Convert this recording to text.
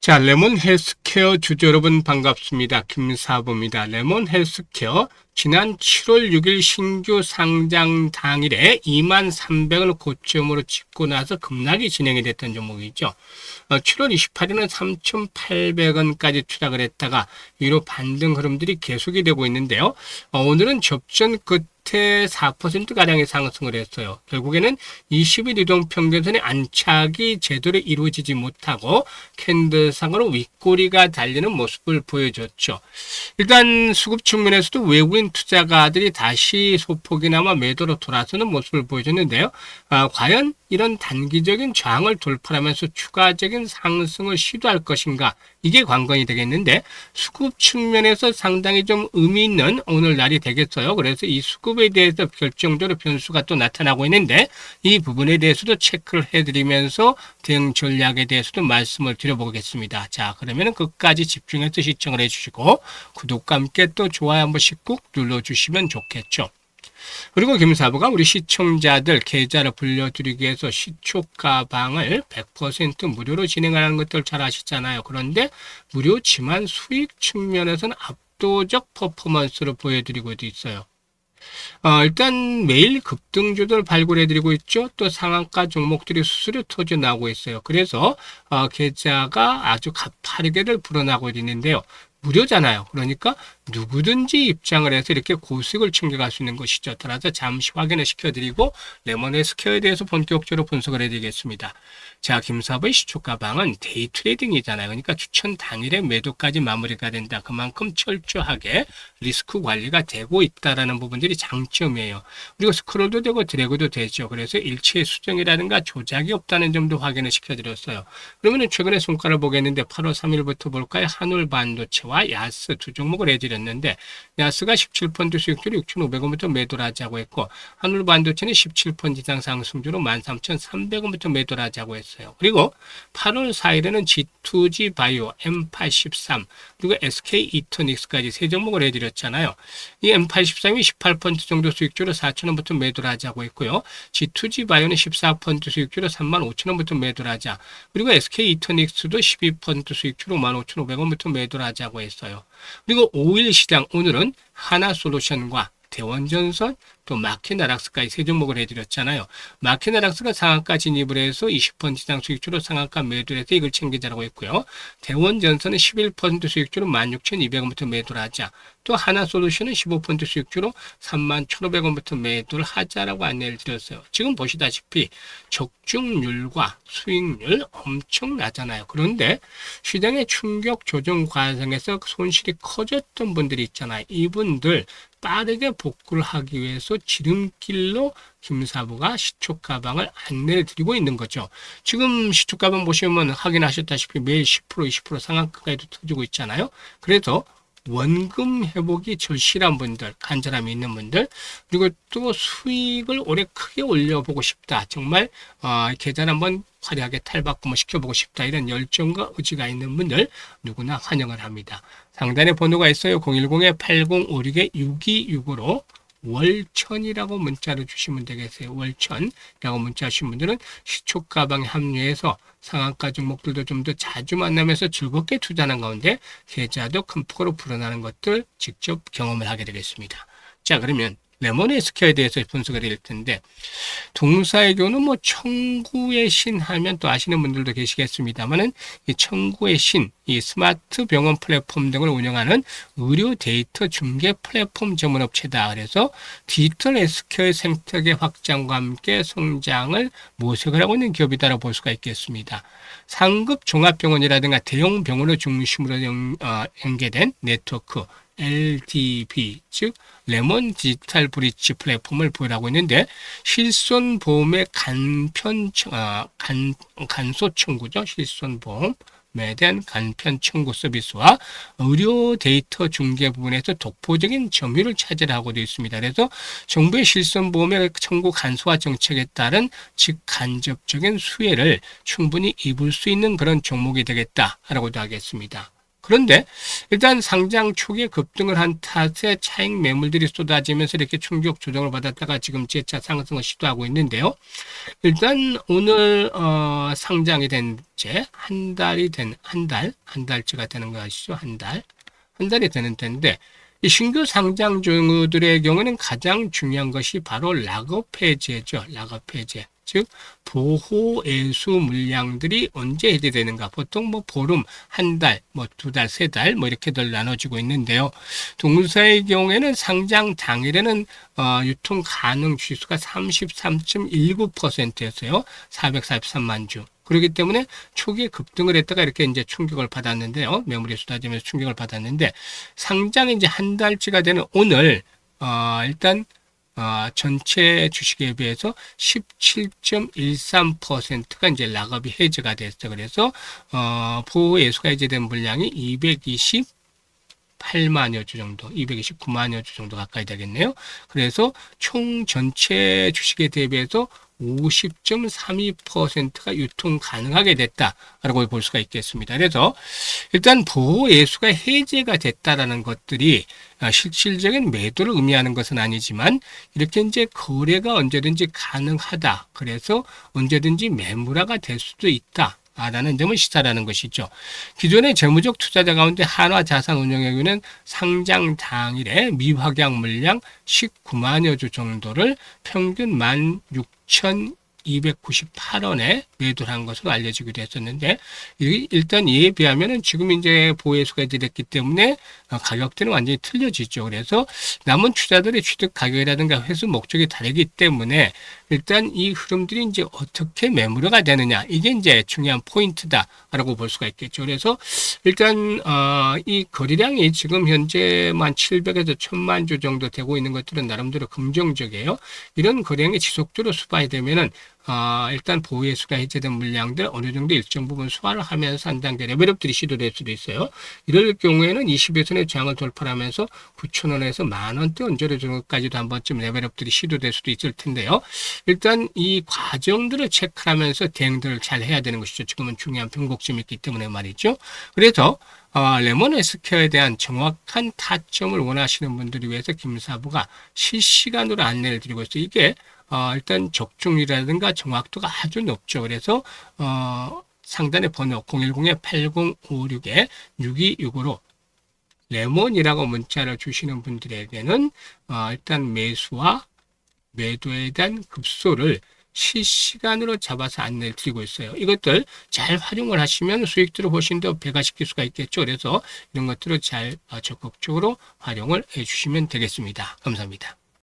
자, 레몬 헬스케어 주주 여러분 반갑습니다. 김사부입니다. 레몬 헬스케어 지난 7월 6일 신규 상장 당일에 23,300원 고점으로 찍고 나서 급락이 진행이 됐던 종목이죠. 7월 28일은 3,800원까지 추락을 했다가 위로 반등 흐름들이 계속이 되고 있는데요. 오늘은 접전 끝에 4%가량의 상승을 했어요. 결국에는 20일 이동평균선의 안착이 제대로 이루어지지 못하고 캔들상으로 윗꼬리가 달리는 모습을 보여줬죠. 일단 수급 측면에서도 외국인 투자가들이 다시 소폭이나마 매도로 돌아서는 모습을 보여줬는데요. 과연 이런 단기적인 저항을 돌파하면서 추가적인 상승을 시도할 것인가, 이게 관건이 되겠는데, 수급 측면에서 상당히 좀 의미 있는 오늘 날이 되겠어요. 그래서 이 수급에 대해서 결정적으로 변수가 또 나타나고 있는데, 이 부분에 대해서도 체크를 해드리면서 대응 전략에 대해서도 말씀을 드려보겠습니다. 자, 그러면 끝까지 집중해서 시청을 해주시고 구독과 함께 또 좋아요 한 번씩 꾹 눌러주시면 좋겠죠. 그리고 김사부가 우리 시청자들 계좌를 불려드리기 위해서 시초가방을 100% 무료로 진행하는 것들 잘 아시잖아요. 그런데 무료지만 수익 측면에서는 압도적 퍼포먼스를 보여드리고 있어요. 일단 매일 급등주들 발굴해드리고 있죠. 또 상한가 종목들이 수수료 터져 나오고 있어요. 그래서 계좌가 아주 가파르게들 불어나고 있는데요. 무료잖아요. 그러니까 누구든지 입장을 해서 이렇게 고수익을 챙겨갈 수 있는 것이죠. 따라서 잠시 확인을 시켜드리고 레몬 헬스케어에 대해서 본격적으로 분석을 해드리겠습니다. 자, 김사부의 시초가방은 데이 트레이딩이잖아요. 그러니까 추천 당일에 매도까지 마무리가 된다. 그만큼 철저하게 리스크 관리가 되고 있다는 부분들이 장점이에요. 그리고 스크롤도 되고 드래그도 되죠. 그래서 일체 수정이라든가 조작이 없다는 점도 확인을 시켜드렸어요. 그러면 최근에 손가락을 보겠는데 8월 3일부터 볼까요? 한울 반도체와 야스 두 종목을 해드렸는데, 야스가 17% 수익률 6,500원부터 매도를 하자고 했고, 한울 반도체는 17% 이상 상승주로 13,300원부터 매도를 하자고 했어요. 그리고 8월 4일에는 G2G 바이오, M83, 그리고 SK 이터닉스까지 세 종목을 해드렸잖아요. 이 M83이 18% 정도 수익주로 4,000원부터 매도를 하자고 했고요. G2G 바이오는 14% 수익주로 35,000원부터 매도를 하자. 그리고 SK 이터닉스도 12% 수익주로 15,500원부터 매도를 하자고 했어요. 그리고 5일 시장 오늘은 하나솔루션과 대원전선, 또 마켓나락스까지 세 종목을 해드렸잖아요. 마켓나락스가 상한가 진입을 해서 20% 이상 수익주로 상한가 매도를 해서 이걸 챙기자라고 했고요. 대원전선은 11% 수익주로 16,200원부터 매도를 하자. 또 하나솔루션은 15% 수익주로 31,500원부터 매도를 하자라고 안내를 드렸어요. 지금 보시다시피 적중률과 수익률 엄청 나잖아요. 그런데 시장의 충격 조정 과정에서 손실이 커졌던 분들이 있잖아요. 이분들 빠르게 복구를 하기 위해서 지름길로 김사부가 시초가방을 안내를 드리고 있는 거죠. 지금 시초가방 보시면 확인하셨다시피 매일 10%, 20% 상한가에도 터지고 있잖아요. 그래서 원금 회복이 절실한 분들, 간절함이 있는 분들, 그리고 또 수익을 올해 크게 올려보고 싶다. 정말 계좌를 한번 화려하게 탈바꿈을 시켜보고 싶다. 이런 열정과 의지가 있는 분들 누구나 환영을 합니다. 상단에 번호가 있어요. 010-8056-6265로 월천이라고 문자를 주시면 되겠어요. 월천이라고 문자 하신 분들은 시초가방에 합류해서 상한가 종목들도 좀 더 자주 만나면서 즐겁게 투자하는 가운데 계좌도 큰 폭으로 불어나는 것들 직접 경험을 하게 되겠습니다. 자, 그러면 레몬 헬스케어에 대해서 분석을 드릴 텐데, 동사의 교는 뭐 청구의 신 하면 또 아시는 분들도 계시겠습니다만은, 이 청구의 신, 이 스마트 병원 플랫폼 등을 운영하는 의료 데이터 중개 플랫폼 전문업체다. 그래서 디지털 헬스케어의 생태계 확장과 함께 성장을 모색을 하고 있는 기업이다라고 볼 수가 있겠습니다. 상급 종합병원이라든가 대형 병원을 중심으로 연계된 네트워크 LDB, 즉 레몬 디지털 브릿지 플랫폼을 보유하고 있는데, 실손보험의 간소 청구죠. 실손보험에 대한 간편 청구 서비스와 의료 데이터 중개 부분에서 독보적인 점유율을 차지하고 있습니다. 그래서 정부의 실손보험의 청구 간소화 정책에 따른 직간접적인 수혜를 충분히 입을 수 있는 그런 종목이 되겠다라고도 하겠습니다. 그런데 일단 상장 초기에 급등을 한 탓에 차익 매물들이 쏟아지면서 이렇게 충격 조정을 받았다가 지금 재차 상승을 시도하고 있는데요. 일단 오늘 상장이 된 지 한 달이 된 한 달째가 되는 거 아시죠? 한 달이 되는 텐데 이 신규 상장 종들의 경우는 가장 중요한 것이 바로 락업 해제죠. 락업 해제. 즉 보호애수 물량들이 언제 해제되는가. 보통 뭐 보름, 한 달, 뭐 두 달, 세 달 뭐 이렇게들 나눠지고 있는데요. 동사의 경우에는 상장 당일에는 유통 가능 주수가 33.19%였어요. 443만 주. 그렇기 때문에 초기에 급등을 했다가 이렇게 이제 충격을 받았는데요. 매물이 쏟아지면서 충격을 받았는데 상장이 이제 한 달치가 되는 오늘 일단 전체 주식에 비해서 17.13%가 이제 락업이 해제가 됐어. 그래서 보호예수가 해제된 물량이 228만여 주 정도, 229만여 주 정도 가까이 되겠네요. 그래서 총 전체 주식에 대비해서 50.32%가 유통 가능하게 됐다라고 볼 수가 있겠습니다. 그래서 일단 보호예수가 해제가 됐다라는 것들이 실질적인 매도를 의미하는 것은 아니지만 이렇게 이제 거래가 언제든지 가능하다. 그래서 언제든지 매물화가 될 수도 있다. 라는 점을 시사하는 것이죠. 기존의 재무적 투자자 가운데 한화자산운용에게는 상장 당일에 미확약 물량 19만여 주 정도를 평균 16,298원에 매도를 한 것으로 알려지기도 했었는데, 일단 이에 비하면은 지금 이제 보호예수가 해제됐기 때문에 가격대는 완전히 틀려지죠. 그래서 남은 투자들의 취득 가격이라든가 회수 목적이 다르기 때문에 일단 이 흐름들이 이제 어떻게 매물화가 되느냐, 이게 이제 중요한 포인트다라고 볼 수가 있겠죠. 그래서 일단 이 거래량이 지금 현재 700에서 1000만 주 정도 되고 있는 것들은 나름대로 긍정적이에요. 이런 거래량이 지속적으로 수반이 되면은 일단 보호예수가 해제된 물량들 어느 정도 일정 부분 소화를 하면서 한 단계 레벨업들이 시도될 수도 있어요. 이럴 경우에는 20일선의 저항을 돌파하면서 9,000원에서 만원대 언저리 정도까지도 한 번쯤 레벨업들이 시도될 수도 있을 텐데요. 일단 이 과정들을 체크하면서 대응들을 잘 해야 되는 것이죠. 지금은 중요한 변곡점이 있기 때문에 말이죠. 그래서 레몬 헬스케어에 대한 정확한 타점을 원하시는 분들을 위해서 김사부가 실시간으로 안내를 드리고 있어요. 이게 일단 적중이라든가 정확도가 아주 높죠. 그래서 상단의 번호 010-8056-6265로 레몬이라고 문자를 주시는 분들에게는 일단 매수와 매도에 대한 급소를 실시간으로 잡아서 안내를 드리고 있어요. 이것들 잘 활용을 하시면 수익들을 훨씬 더 배가시킬 수가 있겠죠. 그래서 이런 것들을 잘 적극적으로 활용을 해 주시면 되겠습니다. 감사합니다.